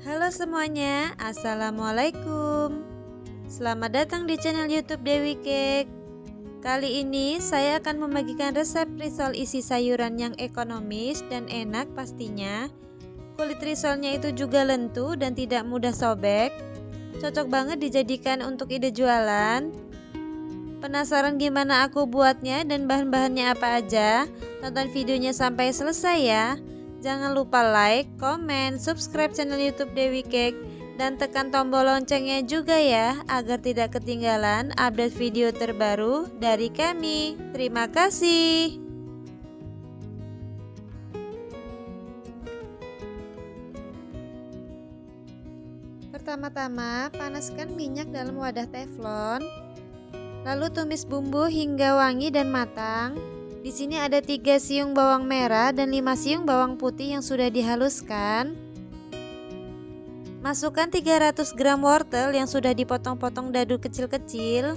Halo semuanya, Assalamualaikum. Selamat datang di channel YouTube Dewi Cake. Kali ini saya akan membagikan resep risol isi sayuran yang ekonomis dan enak pastinya. Kulit risolnya itu juga lentur dan tidak mudah sobek. Cocok banget dijadikan untuk ide jualan. Penasaran gimana aku buatnya dan bahan-bahannya apa aja? Tonton videonya sampai selesai ya. Jangan lupa like, komen, subscribe channel YouTube Dewi Cake, dan tekan tombol loncengnya juga ya, agar tidak ketinggalan update video terbaru dari kami. Terima kasih. Pertama-tama, panaskan minyak dalam wadah teflon. Lalu tumis bumbu hingga wangi dan matang. Di sini ada 3 siung bawang merah dan 5 siung bawang putih yang sudah dihaluskan. Masukkan 300 gram wortel yang sudah dipotong-potong dadu kecil-kecil.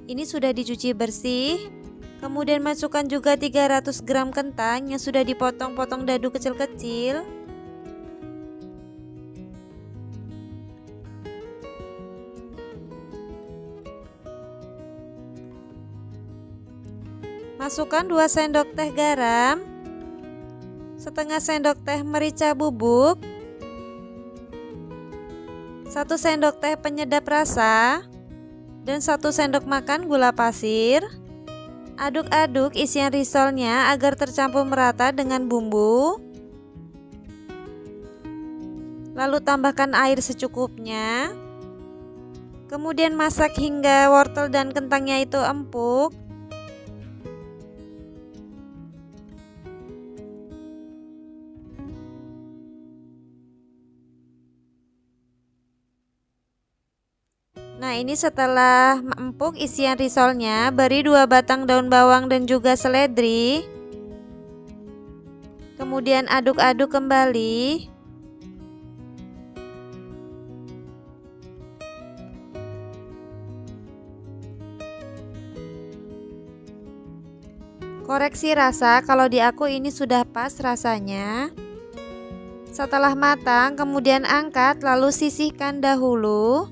Ini sudah dicuci bersih. Kemudian masukkan juga 300 gram kentang yang sudah dipotong-potong dadu kecil-kecil. Masukkan 2 sendok teh garam, setengah sendok teh merica bubuk, 1 sendok teh penyedap rasa, dan 1 sendok makan gula pasir. Aduk-aduk isian risolnya agar tercampur merata dengan bumbu. Lalu tambahkan air secukupnya. Kemudian masak hingga wortel dan kentangnya itu empuk. Nah, ini setelah empuk isian risolnya, beri 2 batang daun bawang dan juga seledri. Kemudian aduk-aduk kembali. Koreksi rasa, kalau di aku ini sudah pas rasanya. Setelah matang, kemudian angkat lalu sisihkan dahulu.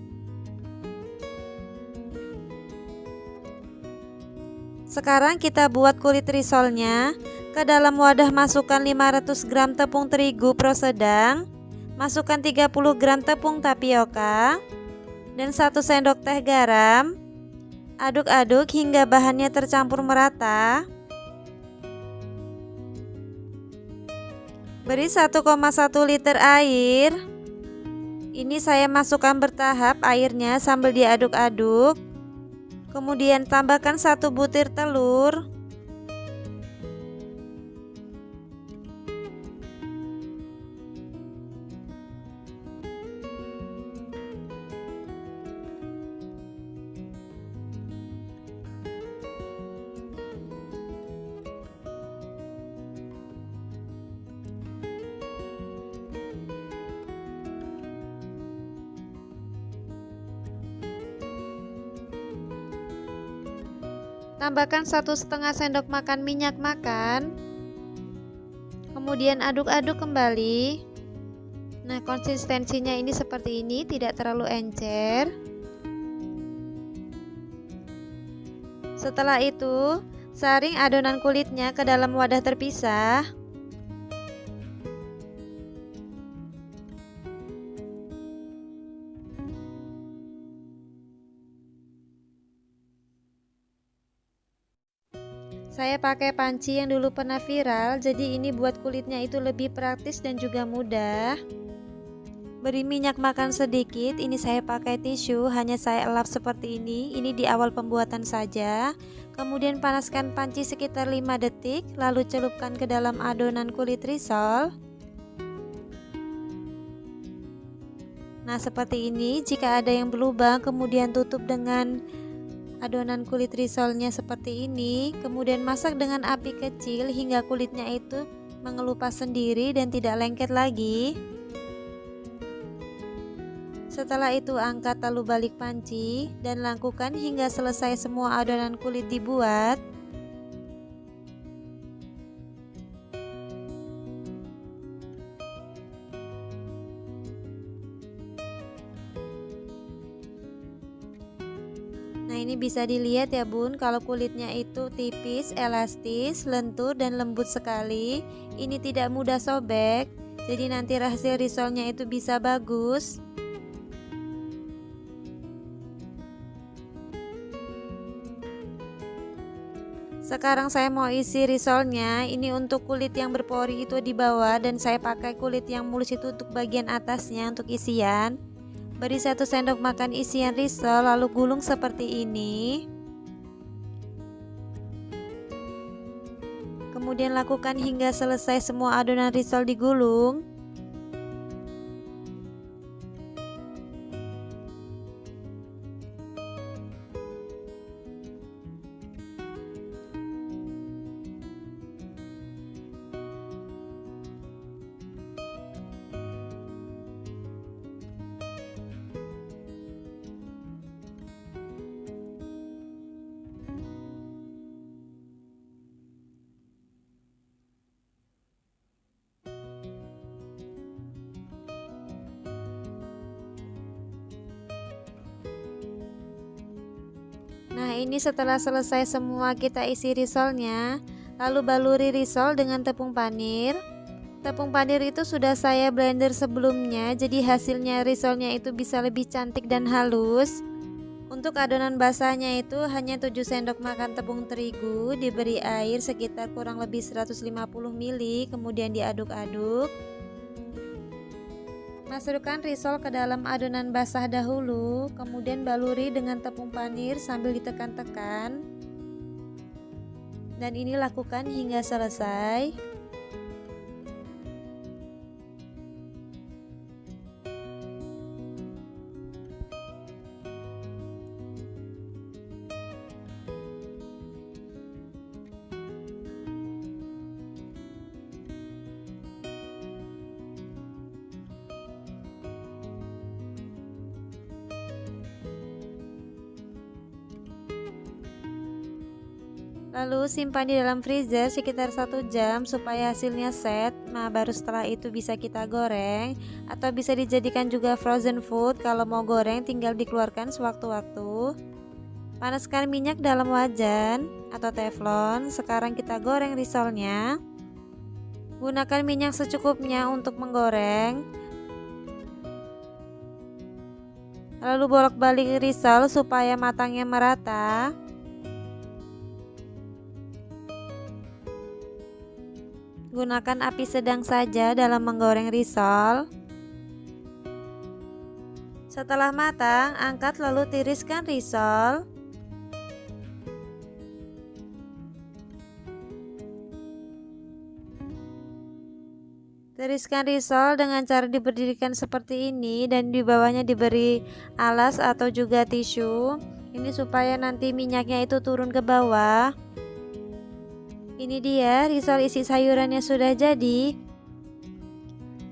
Sekarang kita buat kulit risolnya. Ke dalam wadah masukkan 500 gram tepung terigu pro sedang, masukkan 30 gram tepung tapioka, dan 1 sendok teh garam. Aduk-aduk hingga bahannya tercampur merata. Beri 1,1 liter air. Ini saya masukkan bertahap airnya sambil diaduk-aduk. Kemudian tambahkan 1 butir telur. Tambahkan 1,5 sendok makan minyak makan. Kemudian aduk-aduk kembali. Nah, konsistensinya ini seperti ini, tidak terlalu encer. Setelah itu, saring adonan kulitnya ke dalam wadah terpisah. Saya pakai panci yang dulu pernah viral, jadi ini buat kulitnya itu lebih praktis dan juga mudah. Beri minyak makan sedikit, ini saya pakai tisu, hanya saya elap seperti ini di awal pembuatan saja. Kemudian panaskan panci sekitar 5 detik, lalu celupkan ke dalam adonan kulit risol. Nah, seperti ini. Jika ada yang berlubang, kemudian tutup dengan adonan kulit risolnya seperti ini. Kemudian masak dengan api kecil hingga kulitnya itu mengelupas sendiri dan tidak lengket lagi. Setelah itu angkat lalu balik panci dan lakukan hingga selesai semua adonan kulit dibuat. ini bisa dilihat ya bun, kalau kulitnya itu tipis, elastis, lentur dan lembut sekali. Ini tidak mudah sobek, jadi nanti hasil risolnya itu bisa bagus. Sekarang saya mau isi risolnya. Ini untuk kulit yang berpori itu di bawah, dan saya pakai kulit yang mulus itu untuk bagian atasnya untuk isian. Beri 1 sendok makan isian risol, lalu gulung seperti ini. Kemudian lakukan hingga selesai semua adonan risol digulung. Nah, ini setelah selesai semua kita isi risolnya, lalu baluri risol dengan tepung panir. Tepung panir itu sudah saya blender sebelumnya, jadi hasilnya risolnya itu bisa lebih cantik dan halus. Untuk adonan basahnya itu hanya 7 sendok makan tepung terigu, diberi air sekitar kurang lebih 150 ml, kemudian diaduk-aduk. Masukkan risol ke dalam adonan basah dahulu, kemudian baluri dengan tepung panir sambil ditekan-tekan. Dan ini lakukan hingga selesai. Lalu simpan di dalam freezer sekitar 1 jam supaya hasilnya set. Nah, baru setelah itu bisa kita goreng, atau bisa dijadikan juga frozen food. Kalau mau goreng tinggal dikeluarkan sewaktu-waktu. Panaskan minyak dalam wajan atau teflon. Sekarang kita goreng risolnya. Gunakan minyak secukupnya untuk menggoreng. Lalu bolak-balik risol supaya matangnya merata. Gunakan api sedang saja dalam menggoreng risol. Setelah matang, angkat lalu tiriskan risol. Tiriskan risol dengan cara diberdirikan seperti ini, dan di bawahnya diberi alas atau juga tisu. Ini supaya nanti minyaknya itu turun ke bawah. Ini dia risol isi sayurannya sudah jadi.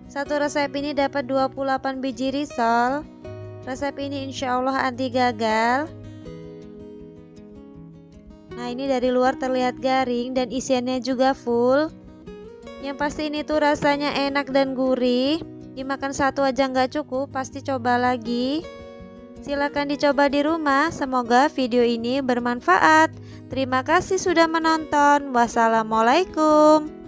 Satu resep ini dapat 28 biji risol. Resep ini insya Allah anti gagal. Nah, ini dari luar terlihat garing dan isiannya juga full. Yang pasti ini tuh rasanya enak dan gurih. Dimakan satu aja nggak cukup, pasti coba lagi. Silahkan dicoba di rumah. Semoga video ini bermanfaat. Terima kasih sudah menonton. Wassalamualaikum.